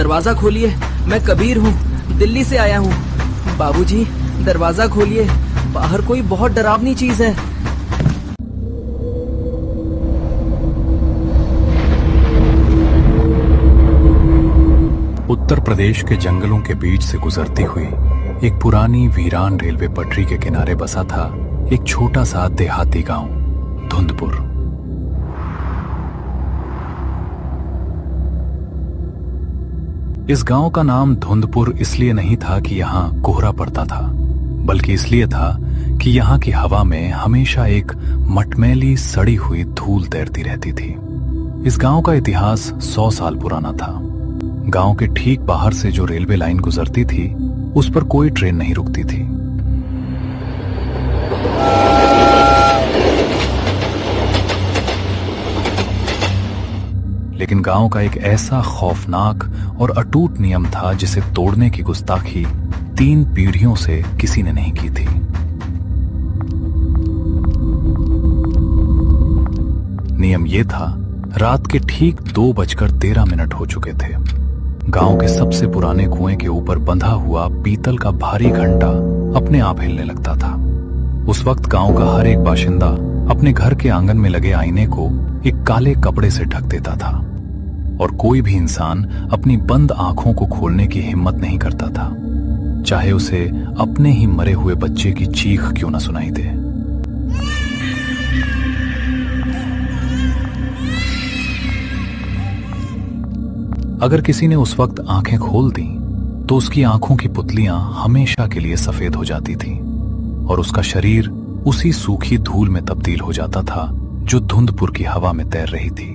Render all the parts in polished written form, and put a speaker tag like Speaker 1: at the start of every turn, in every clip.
Speaker 1: दरवाजा खोलिए, मैं कबीर हूँ, दिल्ली से आया हूँ। बाबूजी, दरवाजा खोलिए, बाहर कोई बहुत डरावनी चीज है।
Speaker 2: उत्तर प्रदेश के जंगलों के बीच से गुजरती हुई एक पुरानी वीरान रेलवे पटरी के किनारे बसा था एक छोटा सा देहाती गांव, धुंधपुर। इस गांव का नाम धुंधपुर इसलिए नहीं था कि यहां कोहरा पड़ता था, बल्कि इसलिए था कि यहां की हवा में हमेशा एक मटमैली सड़ी हुई धूल तैरती रहती थी। इस गांव का इतिहास 100 साल पुराना था। गांव के ठीक बाहर से जो रेलवे लाइन गुजरती थी, उस पर कोई ट्रेन नहीं रुकती थी। लेकिन गांव का एक ऐसा खौफनाक और अटूट नियम था जिसे तोड़ने की गुस्ताखी 3 पीढ़ियों से किसी ने नहीं की थी। नियम यह था, रात के ठीक 2:13 हो चुके थे। गांव के सबसे पुराने कुएं के ऊपर बंधा हुआ पीतल का भारी घंटा अपने आप हिलने लगता था। उस वक्त गांव का हर एक बाशिंदा अपने घर के आंगन में लगे आईने को एक काले कपड़े से ढक देता था, और कोई भी इंसान अपनी बंद आंखों को खोलने की हिम्मत नहीं करता था, चाहे उसे अपने ही मरे हुए बच्चे की चीख क्यों न सुनाई दे। अगर किसी ने उस वक्त आंखें खोल दी तो उसकी आंखों की पुतलियां हमेशा के लिए सफेद हो जाती थीं और उसका शरीर उसी सूखी धूल में तब्दील हो जाता था जो धुंधपुर की हवा में तैर रही थी।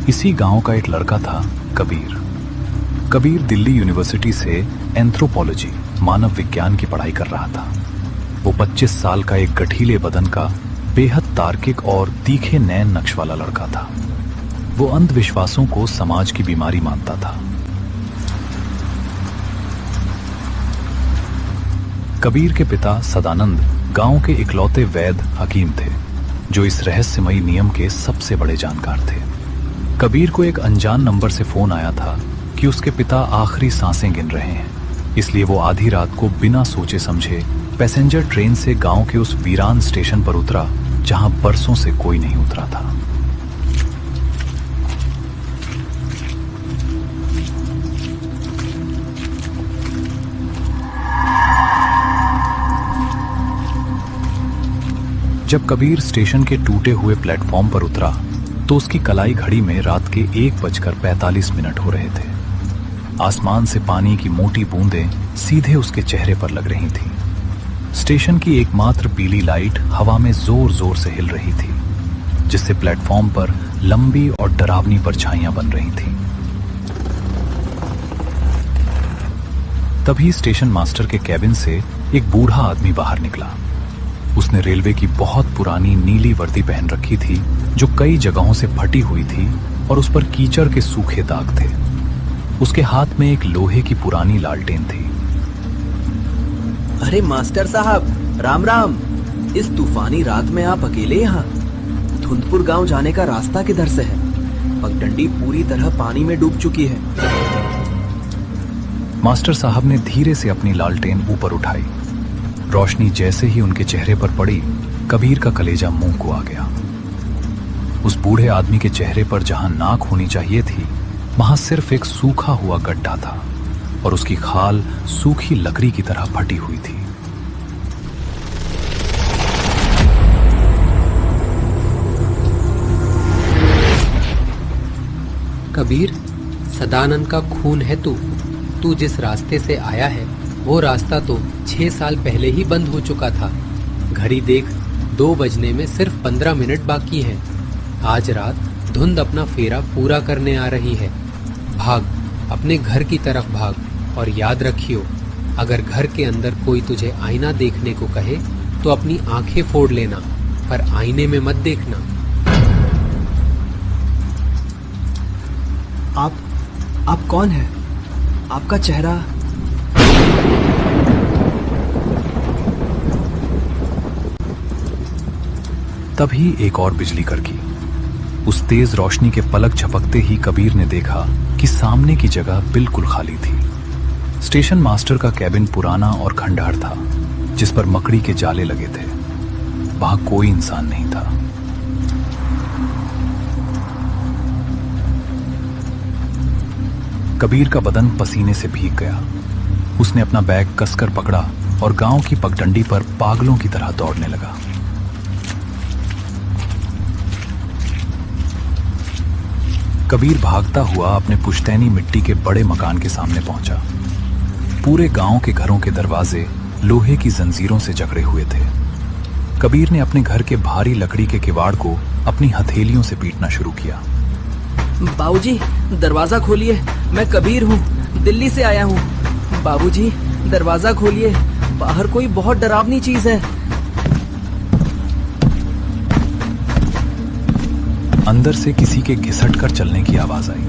Speaker 2: इसी गांव का एक लड़का था, कबीर। कबीर दिल्ली यूनिवर्सिटी से एंथ्रोपोलॉजी, मानव विज्ञान की पढ़ाई कर रहा था। वो 25 साल का एक गठीले बदन का बेहद तार्किक और तीखे नैन नक्श वाला लड़का था। वो अंधविश्वासों को समाज की बीमारी मानता था। कबीर के पिता सदानंद गांव के इकलौते वैद्य हकीम थे, जो इस रहस्यमयी नियम के सबसे बड़े जानकार थे। कबीर को एक अनजान नंबर से फोन आया था कि उसके पिता आखिरी सांसें गिन रहे हैं, इसलिए वो आधी रात को बिना सोचे समझे पैसेंजर ट्रेन से गांव के उस वीरान स्टेशन पर उतरा जहां बरसों से कोई नहीं उतरा था। जब कबीर स्टेशन के टूटे हुए प्लेटफॉर्म पर उतरा तो उसकी कलाई घड़ी में रात के 1:45 हो रहे थे। आसमान से पानी की मोटी बूंदें सीधे उसके चेहरे पर लग रही थीं। स्टेशन की एकमात्र पीली लाइट हवा में जोर जोर से हिल रही थी, जिससे प्लेटफॉर्म पर लंबी और डरावनी परछाइयां बन रही थीं। तभी स्टेशन मास्टर के कैबिन से एक बूढ़ा आदमी बाहर निकला। उसने रेलवे की बहुत पुरानी नीली वर्दी पहन रखी थी, जो कई जगहों से फटी हुई थी और उस पर कीचड़ के सूखे दाग थे। उसके हाथ में एक लोहे की पुरानी लालटेन थी।
Speaker 1: अरे मास्टर साहब, राम राम। इस तूफानी रात में आप अकेले यहाँ? धुंधपुर गांव जाने का रास्ता किधर से है? पगडंडी पूरी तरह पानी में डूब चुकी है।
Speaker 2: मास्टर साहब ने धीरे से अपनी लालटेन ऊपर उठाई। रोशनी जैसे ही उनके चेहरे पर पड़ी, कबीर का कलेजा मुंह को आ गया। उस बूढ़े आदमी के चेहरे पर जहां नाक होनी चाहिए थी, वहां सिर्फ एक सूखा हुआ गड्ढा था और उसकी खाल सूखी लकड़ी की तरह फटी हुई थी।
Speaker 3: कबीर, सदानंद का खून है तू जिस रास्ते से आया है वो रास्ता तो 6 साल पहले ही बंद हो चुका था। घड़ी देख, 2 बजने में सिर्फ 15 मिनट बाकी है। आज रात धुंध अपना फेरा पूरा करने आ रही है। भाग, अपने घर की तरफ भाग, और याद रखियो, अगर घर के अंदर कोई तुझे आईना देखने को कहे तो अपनी आंखें फोड़ लेना, पर आईने में मत देखना।
Speaker 1: आप कौन हैं? आपका चेहरा।
Speaker 2: तभी एक और बिजली कड़की। उस तेज रोशनी के पलक झपकते ही कबीर ने देखा कि सामने की जगह बिल्कुल खाली थी। स्टेशन मास्टर का कैबिन पुराना और खंडहर था, जिस पर मकड़ी के जाले लगे थे। वहां कोई इंसान नहीं था। कबीर का बदन पसीने से भीग गया। उसने अपना बैग कसकर पकड़ा और गांव की पगडंडी पर पागलों की तरह दौड़ने लगा। कबीर भागता हुआ अपने पुश्तैनी मिट्टी के बड़े मकान के सामने पहुंचा। पूरे गांव के घरों के दरवाजे लोहे की जंजीरों से जकड़े हुए थे। कबीर ने अपने घर के भारी लकड़ी के किवाड़ को अपनी हथेलियों से पीटना शुरू किया।
Speaker 1: बाबूजी, दरवाजा खोलिए, मैं कबीर हूँ, दिल्ली से आया हूँ। बाबूजी, दरवाजा खोलिए, बाहर कोई बहुत डरावनी चीज है।
Speaker 2: अंदर से किसी के घिसट कर चलने की आवाज आई,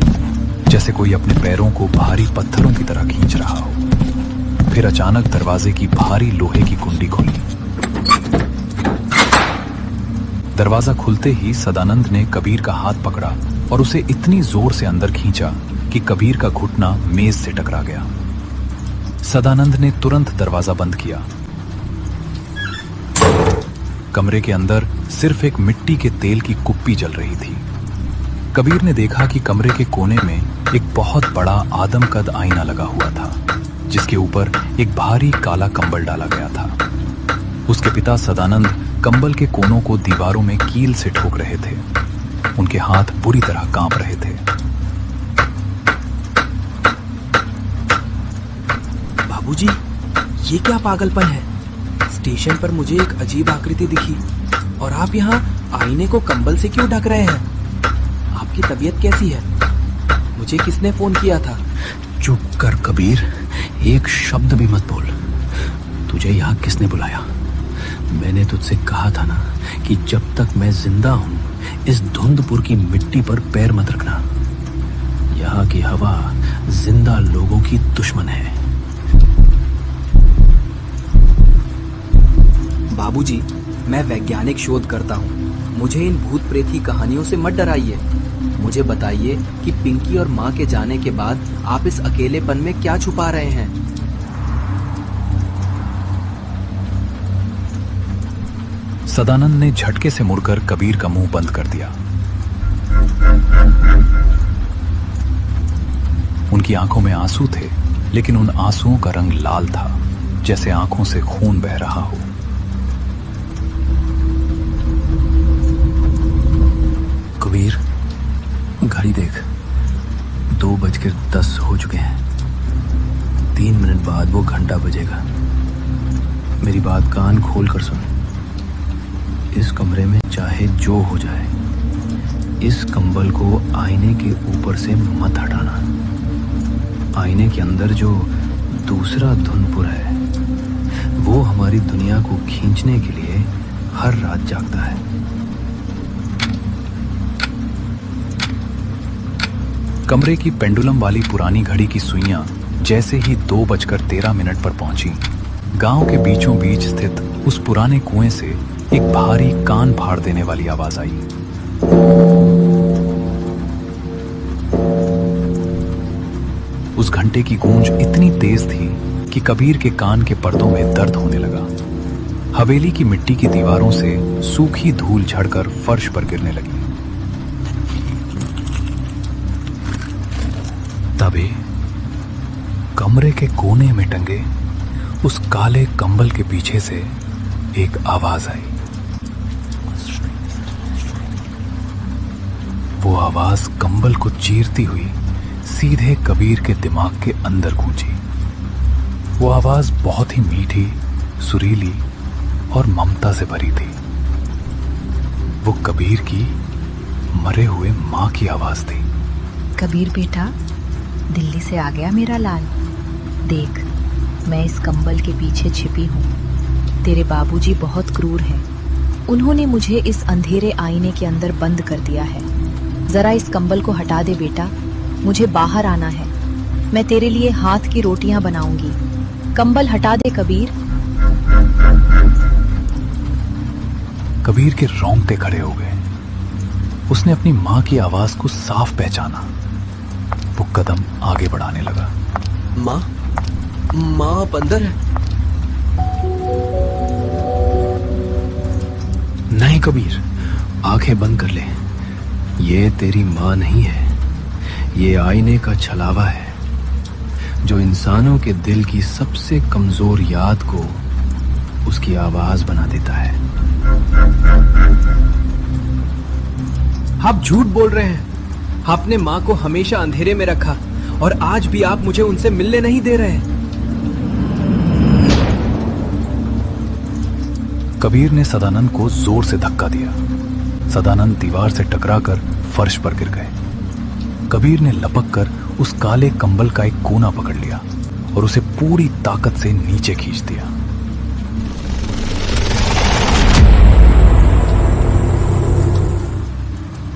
Speaker 2: जैसे कोई अपने पैरों को भारी पत्थरों की तरह खींच रहा हो। फिर अचानक दरवाजे की भारी लोहे की कुंडी खुली। दरवाजा खुलते ही सदानंद ने कबीर का हाथ पकड़ा और उसे इतनी जोर से अंदर खींचा कि कबीर का घुटना मेज से टकरा गया। सदानंद ने तुरंत दरवाजा बंद किया। कमरे के अंदर सिर्फ एक मिट्टी के तेल की कुप्पी जल रही थी। कबीर ने देखा कि कमरे के कोने में एक बहुत बड़ा आदमकद आईना लगा हुआ था, जिसके ऊपर एक भारी काला कंबल डाला गया था। उसके पिता सदानंद कंबल के कोनों को दीवारों में कील से ठोक रहे थे। उनके हाथ बुरी तरह कांप रहे थे।
Speaker 1: बाबूजी, ये क्या पागलपन है? स्टेशन पर मुझे एक अजीब आकृति दिखी और आप यहाँ आईने को कंबल से क्यों ढक रहे हैं? आपकी तबीयत कैसी है? मुझे किसने फोन किया था?
Speaker 4: चुप कर कबीर, एक शब्द भी मत बोल। तुझे यहाँ किसने बुलाया? मैंने तुझसे कहा था ना कि जब तक मैं जिंदा हूँ इस धुंधपुर की मिट्टी पर पैर मत रखना। यहाँ की हवा जिंदा लोगों की दुश्मन है।
Speaker 1: बाबूजी, मैं वैज्ञानिक शोध करता हूँ। मुझे इन भूत प्रेत की कहानियों से मत डराइए। मुझे बताइए कि पिंकी और माँ के जाने के बाद आप इस अकेलेपन में क्या छुपा रहे हैं?
Speaker 2: सदानंद ने झटके से मुड़कर कबीर का मुंह बंद कर दिया। उनकी आंखों में आंसू थे, लेकिन उन आंसुओं का रंग लाल था, जैसे आंखों से खून बह रहा हो।
Speaker 4: कबीर, घड़ी देख, 2:10 हो चुके हैं। 3 मिनट बाद वो घंटा बजेगा। मेरी बात कान खोल कर सुन। इस कमरे में चाहे जो हो जाए, इस कंबल को आईने के ऊपर से मत हटाना। आईने के अंदर जो दूसरा धुंधपुर है, वो हमारी दुनिया को खींचने के लिए हर रात जागता है।
Speaker 2: कमरे की पेंडुलम वाली पुरानी घड़ी की सुइयां जैसे ही 2:13 पर पहुंची, गांव के बीचों बीच स्थित उस पुराने कुएं से एक भारी कान फाड़ देने वाली आवाज आई। उस घंटे की गूंज इतनी तेज थी कि कबीर के कान के पर्दों में दर्द होने लगा। हवेली की मिट्टी की दीवारों से सूखी धूल झड़कर फर्श पर गिरने लगी। तभी कमरे के कोने में टंगे उस काले कंबल के पीछे से एक आवाज आई। वो आवाज कंबल को चीरती हुई सीधे कबीर के दिमाग के अंदर गूंजी। वो आवाज बहुत ही मीठी, सुरीली और ममता से भरी थी। वो कबीर की मरे हुए माँ की आवाज थी।
Speaker 5: कबीर बेटा, दिल्ली से आ गया मेरा लाल। देख, मैं इस कंबल के पीछे छिपी हूँ। तेरे बाबूजी बहुत क्रूर हैं। उन्होंने मुझे इस अंधेरे आईने के अंदर बंद कर दिया है। जरा इस कंबल को हटा दे बेटा, मुझे बाहर आना है। मैं तेरे लिए हाथ की रोटियां बनाऊंगी। कंबल हटा दे कबीर।
Speaker 2: कबीर के रोंगटे खड़े हो गए। उसने अपनी मां की आवाज को साफ पहचाना। वो कदम आगे बढ़ाने लगा।
Speaker 1: माँ, माँ आप अंदर है?
Speaker 4: नहीं कबीर, आंखें बंद कर ले। ये तेरी मां नहीं है, ये आईने का छलावा है जो इंसानों के दिल की सबसे कमजोर याद को उसकी आवाज बना देता है।
Speaker 1: आप झूठ बोल रहे हैं। आपने माँ को हमेशा अंधेरे में रखा और आज भी आप मुझे उनसे मिलने नहीं दे रहे।
Speaker 2: कबीर ने सदानंद को जोर से धक्का दिया। सदानंद दीवार से टकराकर फर्श पर गिर गए। कबीर ने लपक कर उस काले कंबल का एक कोना पकड़ लिया और उसे पूरी ताकत से नीचे खींच दिया।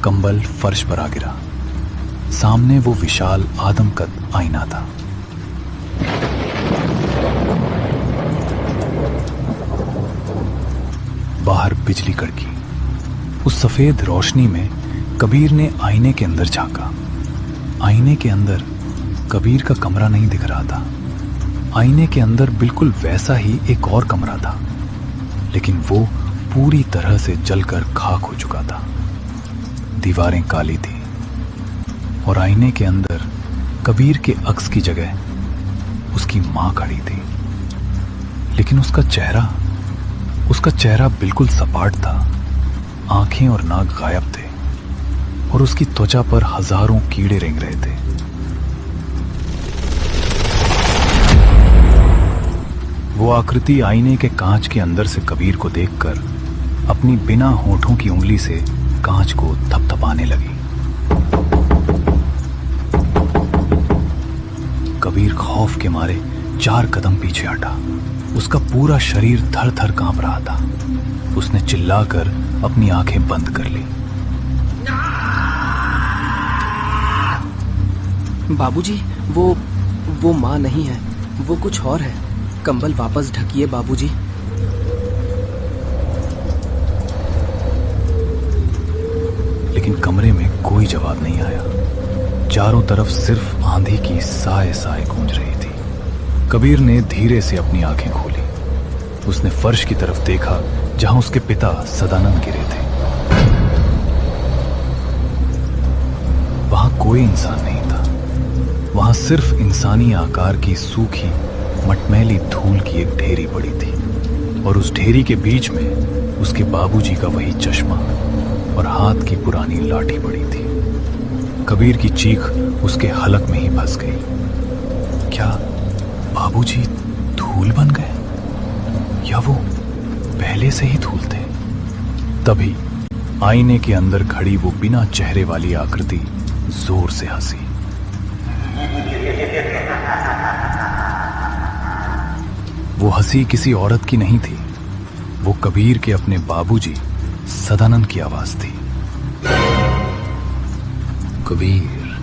Speaker 2: कंबल फर्श पर आ गिरा। सामने वो विशाल आदमकद आईना था। बाहर बिजली कड़की। उस सफेद रोशनी में कबीर ने आईने के अंदर झांका। आईने के अंदर कबीर का कमरा नहीं दिख रहा था। आईने के अंदर बिल्कुल वैसा ही एक और कमरा था, लेकिन वो पूरी तरह से जलकर खाक हो चुका था। दीवारें काली थी और आईने के अंदर कबीर के अक्स की जगह उसकी मां खड़ी थी। लेकिन उसका चेहरा बिल्कुल सपाट था। आंखें और नाक गायब थे और उसकी त्वचा पर हजारों कीड़े रेंग रहे थे। वो आकृति आईने के कांच के अंदर से कबीर को देखकर अपनी बिना होठों की उंगली से कांच को थपथपाने लगी। कबीर खौफ के मारे 4 कदम पीछे हटा। उसका पूरा शरीर थर थर कांप रहा था। उसने चिल्लाकर अपनी आंखें बंद कर ली।
Speaker 1: बाबूजी, वो माँ नहीं है, वो कुछ और है। कंबल वापस ढकिए बाबूजी।
Speaker 2: लेकिन कमरे में कोई जवाब नहीं आया। चारों तरफ सिर्फ आंधी की साए साए गूंज रही थी। कबीर ने धीरे से अपनी आंखें खोली। उसने फर्श की तरफ देखा जहां उसके पिता सदानंद गिरे थे। वहां कोई इंसान नहीं था। वहां सिर्फ इंसानी आकार की सूखी मटमैली धूल की एक ढेरी पड़ी थी और उस ढेरी के बीच में उसके बाबूजी का वही चश्मा और हाथ की पुरानी लाठी पड़ी थी। कबीर की चीख उसके हलक में ही फंस गई। क्या बाबूजी धूल बन गए या वो पहले से ही धूल थे? तभी आईने के अंदर खड़ी वो बिना चेहरे वाली आकृति जोर से हंसी। वो हंसी किसी औरत की नहीं थी। वो कबीर के अपने बाबूजी सदानंद की आवाज थी।
Speaker 4: कबीर,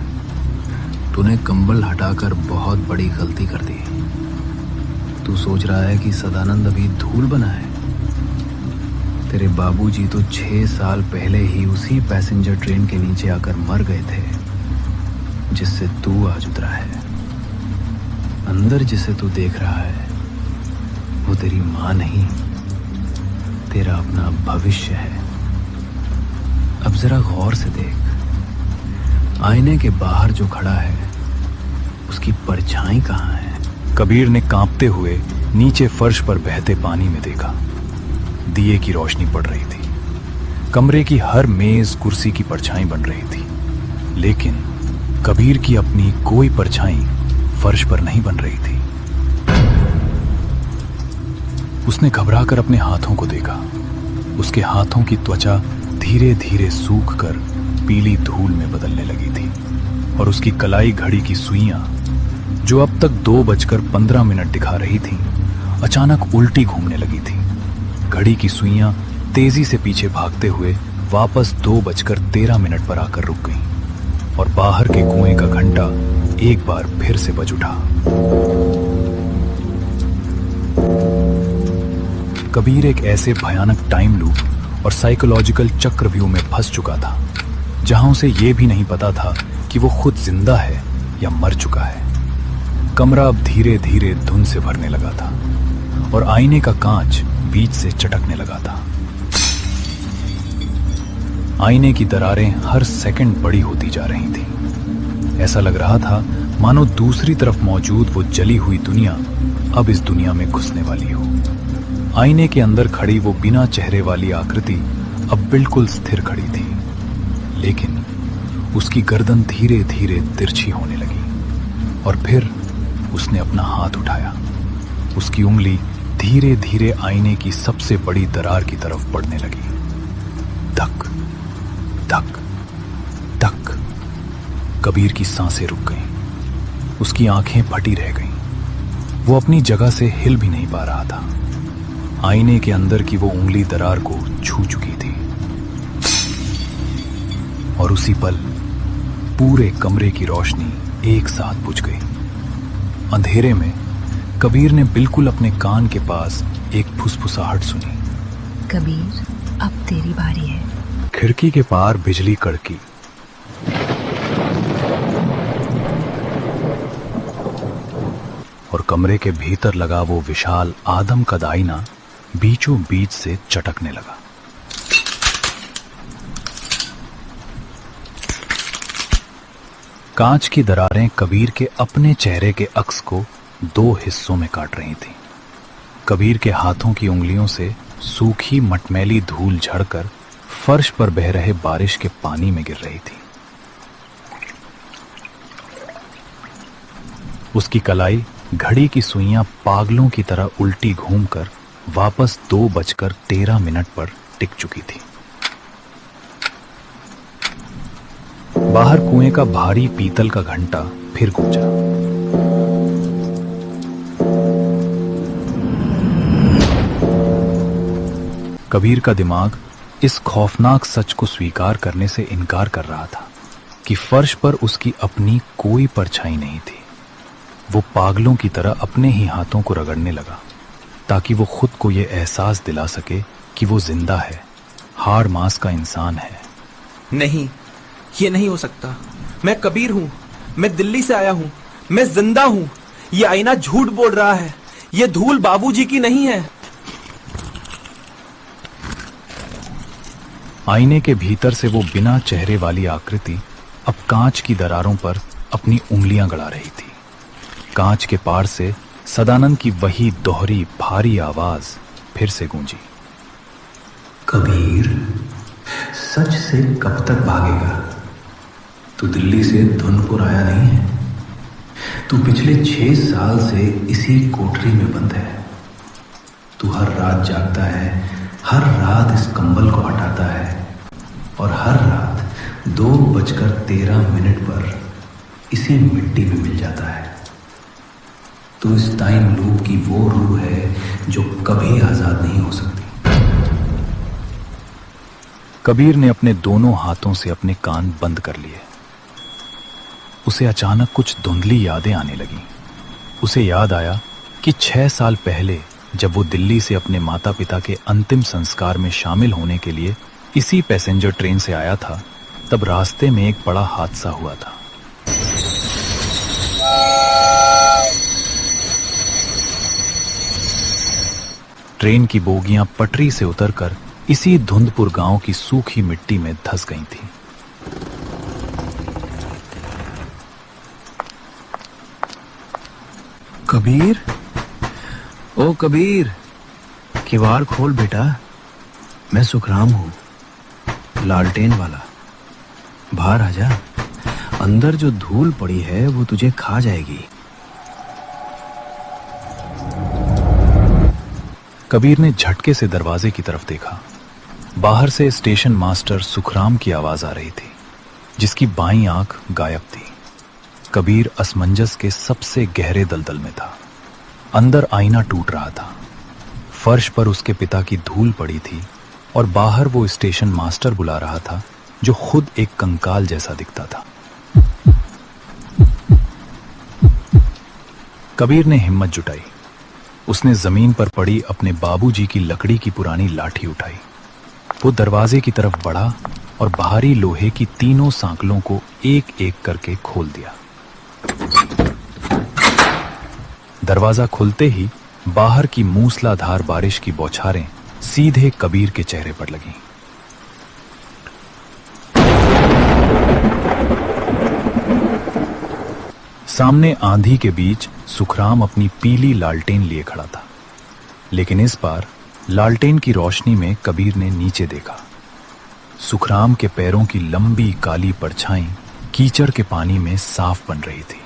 Speaker 4: तूने कंबल हटाकर बहुत बड़ी गलती कर दी। तू सोच रहा है कि सदानंद अभी धूल बना है। तेरे बाबूजी तो 6 साल पहले ही उसी पैसेंजर ट्रेन के नीचे आकर मर गए थे जिससे तू आज उतरा है। अंदर जिसे तू देख रहा है वो तेरी मां नहीं, तेरा अपना भविष्य है। अब जरा गौर से देख, आईने के बाहर जो खड़ा है उसकी परछाई कहाँ है?
Speaker 2: कबीर ने कांपते हुए नीचे फर्श पर बहते पानी में देखा। दिए की रोशनी पड़ रही थी। कमरे की हर मेज कुर्सी की परछाई बन रही थी, लेकिन कबीर की अपनी कोई परछाई फर्श पर नहीं बन रही थी। उसने घबराकर अपने हाथों को देखा। उसके हाथों की त्वचा धीरे धीरे सूख कर पीली धूल में बदलने लगी थी और उसकी कलाई घड़ी की सुइयां, जो अब तक 2:15 दिखा रही थीं, अचानक उल्टी घूमने लगी थी। घड़ी की सुइयां तेजी से पीछे भागते हुए वापस 2:13 पर आकर रुक गईं। और बाहर के कुएं का घंटा एक बार फिर से बज उठा। कबीर एक ऐसे भयानक टाइम लूप और साइकोलॉजिकल चक्रव्यूह में फंस चुका था जहां उसे यह भी नहीं पता था कि वो खुद जिंदा है या मर चुका है। कमरा अब धीरे धीरे धुंध से भरने लगा था और आईने का कांच बीच से चटकने लगा था। आईने की दरारें हर सेकंड बड़ी होती जा रही थी। ऐसा लग रहा था मानो दूसरी तरफ मौजूद वो जली हुई दुनिया अब इस दुनिया में घुसने वाली हो। आईने के अंदर खड़ी वो बिना चेहरे वाली आकृति अब बिल्कुल स्थिर खड़ी थी, लेकिन उसकी गर्दन धीरे धीरे तिरछी होने लगी और फिर उसने अपना हाथ उठाया। उसकी उंगली धीरे धीरे आईने की सबसे बड़ी दरार की तरफ बढ़ने लगी। धक धक धक। कबीर की सांसें रुक गईं। उसकी आंखें फटी रह गईं। वो अपनी जगह से हिल भी नहीं पा रहा था। आईने के अंदर की वो उंगली दरार को छू चुकी थी और उसी पल पूरे कमरे की रोशनी एक साथ बुझ गई। अंधेरे में कबीर ने बिल्कुल अपने कान के पास एक फुसफुसाहट सुनी।
Speaker 5: कबीर, अब तेरी बारी है।
Speaker 2: खिड़की के पार बिजली कड़की। और कमरे के भीतर लगा वो विशाल आदम का आईना बीचों बीच से चटकने लगा। कांच की दरारें कबीर के अपने चेहरे के अक्स को दो हिस्सों में काट रही थीं। कबीर के हाथों की उंगलियों से सूखी मटमैली धूल झड़कर फर्श पर बह रहे बारिश के पानी में गिर रही थी। उसकी कलाई घड़ी की सुइयां पागलों की तरह उल्टी घूमकर वापस 2:13 पर टिक चुकी थी। बाहर कुएं का भारी पीतल का घंटा फिर गूंजा। कबीर का दिमाग इस खौफनाक सच को स्वीकार करने से इनकार कर रहा था कि फर्श पर उसकी अपनी कोई परछाई नहीं थी। वो पागलों की तरह अपने ही हाथों को रगड़ने लगा ताकि वो खुद को ये एहसास दिला सके कि वो जिंदा है, हाड़ मांस का इंसान है।
Speaker 1: नहीं, ये नहीं हो सकता। मैं कबीर हूँ, मैं दिल्ली से आया हूँ, मैं जिंदा हूँ। ये आईना झूठ बोल रहा है। ये धूल बाबूजी की नहीं है।
Speaker 2: आईने के भीतर से वो बिना चेहरे वाली आकृति अब कांच की दरारों पर अपनी उंगलियां गड़ा रही थी। कांच के पार से सदानंद की वही दोहरी भारी आवाज फिर से गूंजी।
Speaker 4: कबीर, सच से कब तक भागेगा? तू दिल्ली से धुनपुर आया नहीं है। तू पिछले 6 साल से इसी कोठरी में बंद है। तू हर रात जागता है, हर रात इस कंबल को हटाता है और हर रात 2:13 पर इसी मिट्टी में मिल जाता है। तो इस टाइम लूप की वो रूह है जो कभी आजाद नहीं हो सकती।
Speaker 2: कबीर ने अपने दोनों हाथों से अपने कान बंद कर लिए। उसे अचानक कुछ धुंधली यादें आने लगीं। उसे याद आया कि 6 साल पहले जब वो दिल्ली से अपने माता पिता के अंतिम संस्कार में शामिल होने के लिए इसी पैसेंजर ट्रेन से आया था, तब रास्ते में एक बड़ा हादसा हुआ था। ट्रेन की बोगियां पटरी से उतरकर इसी धुंधपुर गांव की सूखी मिट्टी में धंस गई थीं।
Speaker 4: कबीर, ओ कबीर, किवाड़ खोल बेटा। मैं सुखराम हूं, लालटेन वाला। बाहर आजा। अंदर जो धूल पड़ी है वो तुझे खा जाएगी।
Speaker 2: कबीर ने झटके से दरवाजे की तरफ देखा। बाहर से स्टेशन मास्टर सुखराम की आवाज आ रही थी, जिसकी बाईं आंख गायब थी। कबीर असमंजस के सबसे गहरे दलदल में था। अंदर आईना टूट रहा था। फर्श पर उसके पिता की धूल पड़ी थी और बाहर वो स्टेशन मास्टर बुला रहा था, जो खुद एक कंकाल जैसा दिखता था। कबीर ने हिम्मत जुटाई। उसने जमीन पर पड़ी अपने बाबूजी की लकड़ी की पुरानी लाठी उठाई। वो दरवाजे की तरफ बढ़ा और भारी लोहे की तीनों सांकलों को एक एक करके खोल दिया। दरवाजा खुलते ही बाहर की मूसलाधार बारिश की बौछारें सीधे कबीर के चेहरे पर लगीं। सामने आंधी के बीच सुखराम अपनी पीली लालटेन लिए खड़ा था, लेकिन इस बार लालटेन की रोशनी में कबीर ने नीचे देखा। सुखराम के पैरों की लंबी काली परछाई कीचड़ के पानी में साफ बन रही थी।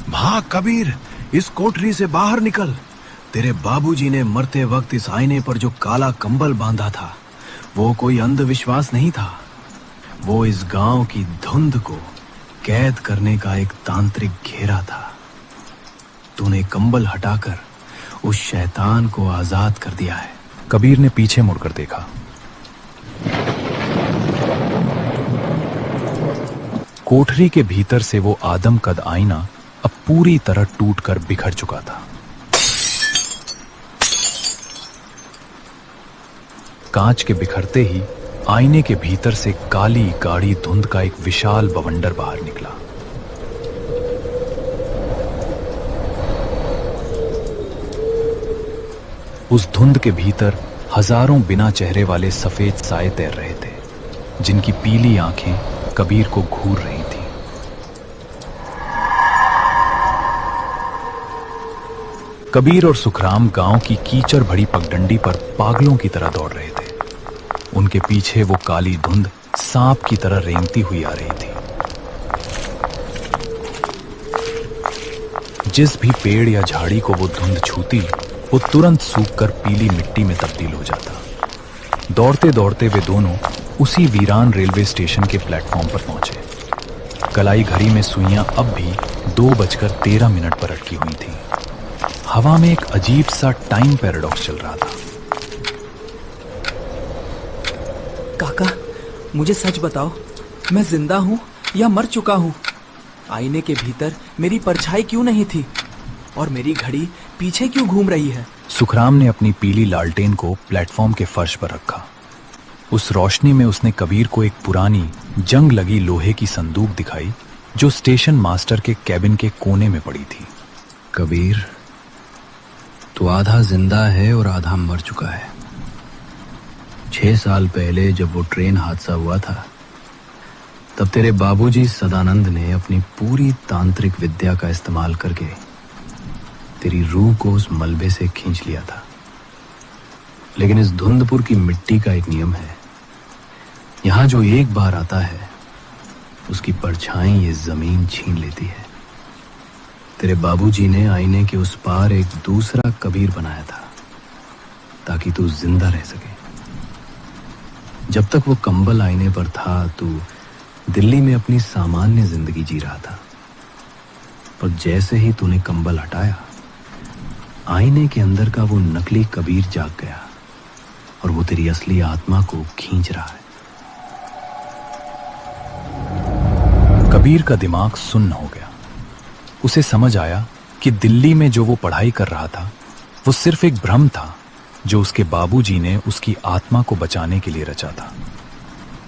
Speaker 4: भाग कबीर, इस कोठरी से बाहर निकल। तेरे बाबूजी ने मरते वक्त इस आईने पर जो काला कंबल बांधा था वो कोई अंधविश्वास नहीं था। वो इस गांव की धुंध को कैद करने का एक तांत्रिक घेरा था। तूने कंबल हटाकर उस शैतान को आजाद कर दिया है।
Speaker 2: कबीर ने पीछे मुड़कर देखा। कोठरी के भीतर से वो आदमकद आईना अब पूरी तरह टूटकर बिखर चुका था। कांच के बिखरते ही आईने के भीतर से काली गाढ़ी धुंध का एक विशाल बवंडर बाहर निकला। उस धुंध के भीतर हजारों बिना चेहरे वाले सफेद साए तैर रहे थे, जिनकी पीली आंखें कबीर को घूर रही थीं। कबीर और सुखराम गांव की कीचड़ भरी पगडंडी पर पागलों की तरह दौड़ रहे थे। उनके पीछे वो काली धुंध सांप की तरह रेंगती हुई आ रही थी। जिस भी पेड़ या झाड़ी को वो धुंध छूती, वो तुरंत सूखकर पीली मिट्टी में तब्दील हो जाता। दौड़ते दौड़ते वे दोनों उसी वीरान रेलवे स्टेशन के प्लेटफॉर्म पर पहुंचे। कलाई घड़ी में सुइयां अब भी 2:13 पर अटकी हुई थीं। हवा में एक अजीब सा टाइम पैराडॉक्स चल रहा था।
Speaker 1: काका, मुझे सच बताओ, मैं जिंदा हूं या मर चुका हूं? आईने के भीतर मेरी परछाई क्यों नहीं थी और मेरी घड़ी पीछे क्यों घूम रही है?
Speaker 2: सुखराम ने अपनी पीली लालटेन को प्लेटफॉर्म के फर्श पर रखा। उस रोशनी में उसने कबीर को एक पुरानी जंग लगी लोहे की संदूक दिखाई, जो स्टेशन मास्टर के कैबिन के कोने में पड़ी थी।
Speaker 4: कबीर, तू आधा जिंदा है और आधा मर चुका है। 6 साल पहले जब वो ट्रेन हादसा हुआ था, तब तेरे बाबूजी सदानंद ने अपनी पूरी तांत्रिक विद्या का इस्तेमाल करके तेरी रूह को उस मलबे से खींच लिया था। लेकिन इस धुंधपुर की मिट्टी का एक नियम है, यहां जो एक बार आता है उसकी परछाई ये जमीन छीन लेती है। तेरे बाबूजी ने आईने के उस पार एक दूसरा कबीर बनाया था ताकि तू जिंदा रह सके। जब तक वो कंबल आईने पर था, तू दिल्ली में अपनी सामान्य जिंदगी जी रहा था। पर जैसे ही तूने कंबल हटाया, आईने के अंदर का वो नकली कबीर जाग गया और वो तेरी असली आत्मा को खींच रहा है।
Speaker 2: कबीर का दिमाग सुन्न हो गया। उसे समझ आया कि दिल्ली में जो वो पढ़ाई कर रहा था वो सिर्फ एक भ्रम था जो उसके बाबूजी ने उसकी आत्मा को बचाने के लिए रचा था।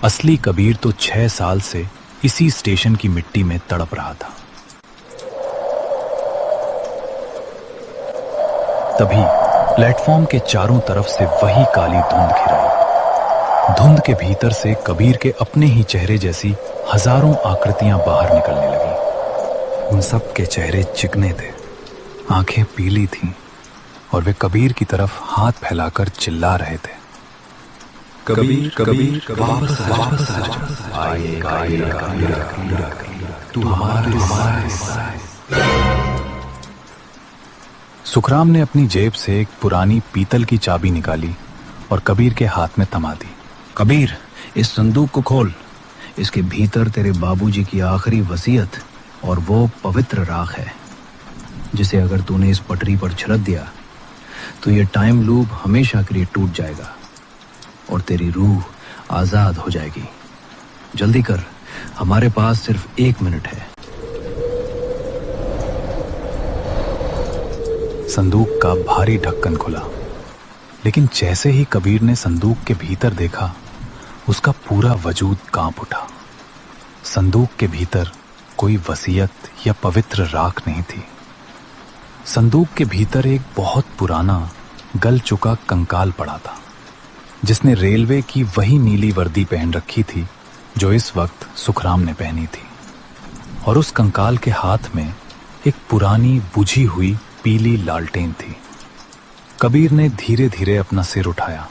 Speaker 2: असली कबीर तो 6 साल से इसी स्टेशन की मिट्टी में तड़प रहा था। तभी प्लेटफॉर्म के चारों तरफ से वही काली धुंध घिराई। धुंध के भीतर से कबीर के अपने ही चेहरे जैसी हजारों आकृतियां बाहर निकलने लगीं। उन सब के चेहरे चिकने थे, आंखें पीली थीं और वे कबीर की तरफ हाथ फैलाकर चिल्ला रहे थे,
Speaker 6: कबीर कबीर वापस आ जा, आइएगा, तू हमारा हिस्सा है।
Speaker 2: सुखराम ने अपनी जेब से एक पुरानी पीतल की चाबी निकाली और कबीर के हाथ में थमा दी।
Speaker 4: कबीर, इस संदूक को खोल। इसके भीतर तेरे बाबूजी की आखिरी वसीयत और वो पवित्र राख है, जिसे अगर तूने इस पटरी पर छिड़क दिया तो ये टाइम लूप हमेशा के लिए टूट जाएगा और तेरी रूह आजाद हो जाएगी। जल्दी कर, हमारे पास सिर्फ 1 मिनट है।
Speaker 2: संदूक का भारी ढक्कन खुला, लेकिन जैसे ही कबीर ने संदूक के भीतर देखा, उसका पूरा वजूद कांप उठा। संदूक के भीतर कोई वसीयत या पवित्र राख नहीं थी। संदूक के भीतर एक बहुत पुराना गल चुका कंकाल पड़ा था, जिसने रेलवे की वही नीली वर्दी पहन रखी थी जो इस वक्त सुखराम ने पहनी थी। और उस कंकाल के हाथ में एक पुरानी बुझी हुई पीली लालटेन थी। कबीर ने धीरे धीरे अपना सिर उठाया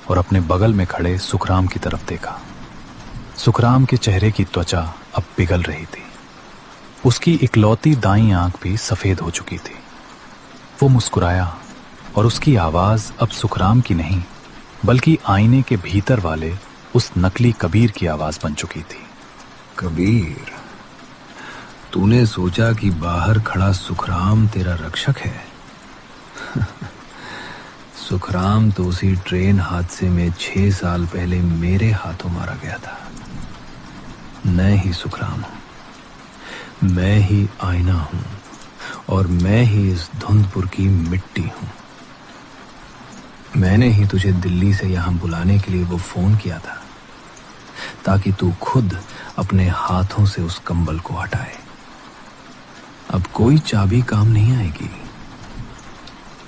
Speaker 2: और अपने बगल में खड़े सुखराम की तरफ देखा। सुखराम के चेहरे की त्वचा अब पिघल रही थी। उसकी इकलौती दाईं आंख भी सफेद हो चुकी थी। वो मुस्कुराया और उसकी आवाज अब सुखराम की नहीं, बल्कि आईने के भीतर वाले उस नकली कबीर की आवाज बन चुकी थी।
Speaker 4: कबीर, तूने सोचा कि बाहर खड़ा सुखराम तेरा रक्षक है? सुखराम तो उसी ट्रेन हादसे में 6 साल पहले मेरे हाथों मारा गया था। मैं ही सुखराम हूं, मैं ही आईना हूं, और मैं ही इस धुंधपुर की मिट्टी हूं। मैंने ही तुझे दिल्ली से यहां बुलाने के लिए वो फोन किया था, ताकि तू खुद अपने हाथों से उस कंबल को हटाए। अब कोई चाबी काम नहीं आएगी।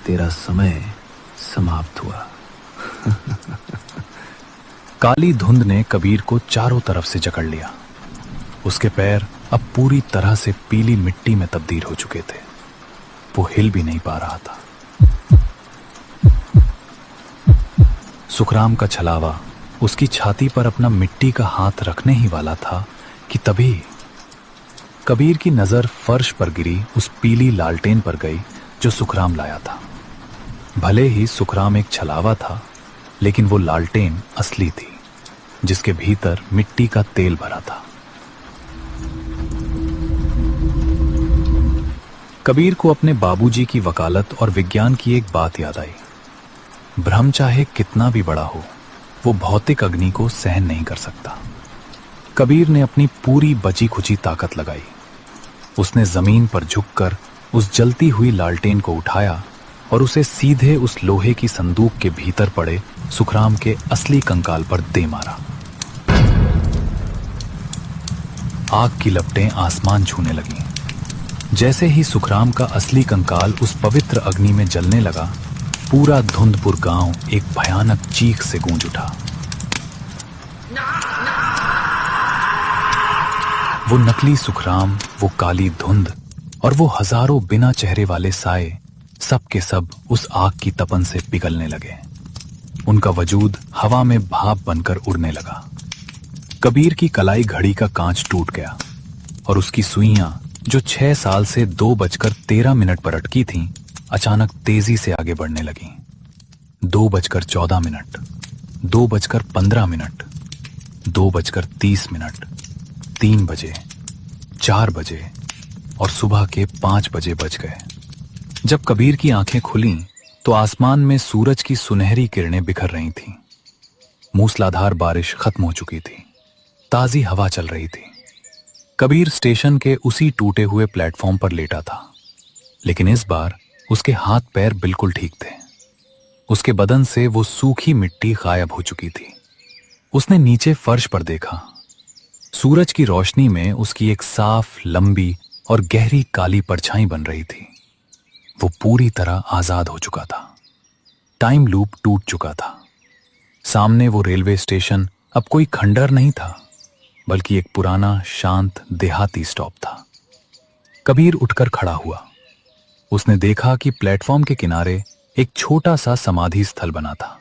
Speaker 4: तेरा समय समाप्त हुआ।
Speaker 2: काली धुंध ने कबीर को चारों तरफ से जकड़ लिया। उसके पैर अब पूरी तरह से पीली मिट्टी में तब्दील हो चुके थे। वो हिल भी नहीं पा रहा था। सुखराम का छलावा उसकी छाती पर अपना मिट्टी का हाथ रखने ही वाला था कि तभी कबीर की नजर फर्श पर गिरी उस पीली लालटेन पर गई जो सुखराम लाया था। भले ही सुखराम एक छलावा था, लेकिन वो लालटेन असली थी, जिसके भीतर मिट्टी का तेल भरा था। कबीर को अपने बाबूजी की वकालत और विज्ञान की एक बात याद आई। भ्रम चाहे कितना भी बड़ा हो, वो भौतिक अग्नि को सहन नहीं कर सकता। कबीर ने अपनी पूरी बची खुची ताकत लगाई। उसने जमीन पर झुककर उस जलती हुई लालटेन को उठाया और उसे सीधे उस लोहे की संदूक के भीतर पड़े सुखराम के असली कंकाल पर दे मारा। आग की लपटें आसमान छूने लगीं। जैसे ही सुखराम का असली कंकाल उस पवित्र अग्नि में जलने लगा, पूरा धुंधपुर गांव एक भयानक चीख से गूंज उठा। वो नकली सुखराम, वो काली धुंध और वो हजारों बिना चेहरे वाले साए सब के सब उस आग की तपन से पिघलने लगे। उनका वजूद हवा में भाप बनकर उड़ने लगा। कबीर की कलाई घड़ी का कांच टूट गया और उसकी सुइयां, जो 6 साल से 2:13 पर अटकी थीं, अचानक तेजी से आगे बढ़ने लगीं। 2:14, 2:15, 2:30, 3 बजे, 4 बजे और सुबह के 5 बजे बज गए। जब कबीर की आंखें खुलीं तो आसमान में सूरज की सुनहरी किरणें बिखर रही थीं। मूसलाधार बारिश खत्म हो चुकी थी। ताजी हवा चल रही थी। कबीर स्टेशन के उसी टूटे हुए प्लेटफॉर्म पर लेटा था, लेकिन इस बार उसके हाथ पैर बिल्कुल ठीक थे। उसके बदन से वो सूखी मिट्टी गायब हो चुकी थी। उसने नीचे फर्श पर देखा। सूरज की रोशनी में उसकी एक साफ, लंबी और गहरी काली परछाई बन रही थी। वो पूरी तरह आजाद हो चुका था। टाइम लूप टूट चुका था। सामने वो रेलवे स्टेशन अब कोई खंडर नहीं था, बल्कि एक पुराना, शांत देहाती स्टॉप था। कबीर उठकर खड़ा हुआ। उसने देखा कि प्लेटफॉर्म के किनारे एक छोटा सा समाधि स्थल बना था,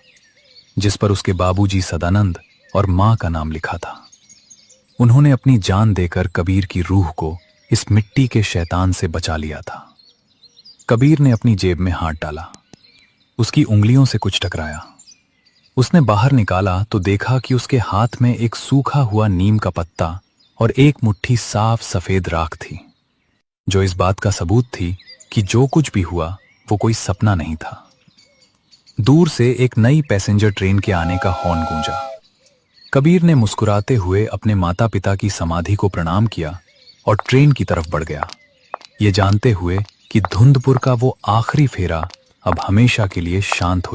Speaker 2: जिस पर उसके बाबूजी सदानंद और मां का नाम लिखा था। उन्होंने अपनी जान देकर कबीर की रूह को इस मिट्टी के शैतान से बचा लिया था। कबीर ने अपनी जेब में हाथ डाला। उसकी उंगलियों से कुछ टकराया। उसने बाहर निकाला तो देखा कि उसके हाथ में एक सूखा हुआ नीम का पत्ता और एक मुट्ठी साफ सफेद राख थी, जो इस बात का सबूत थी कि जो कुछ भी हुआ वो कोई सपना नहीं था। दूर से एक नई पैसेंजर ट्रेन के आने का हॉर्न गूंजा। कबीर ने मुस्कुराते हुए अपने माता पिता की समाधि को प्रणाम किया और ट्रेन की तरफ बढ़ गया, ये जानते हुए कि धुंधपुर का वो आखिरी फेरा अब हमेशा के लिए शांत हो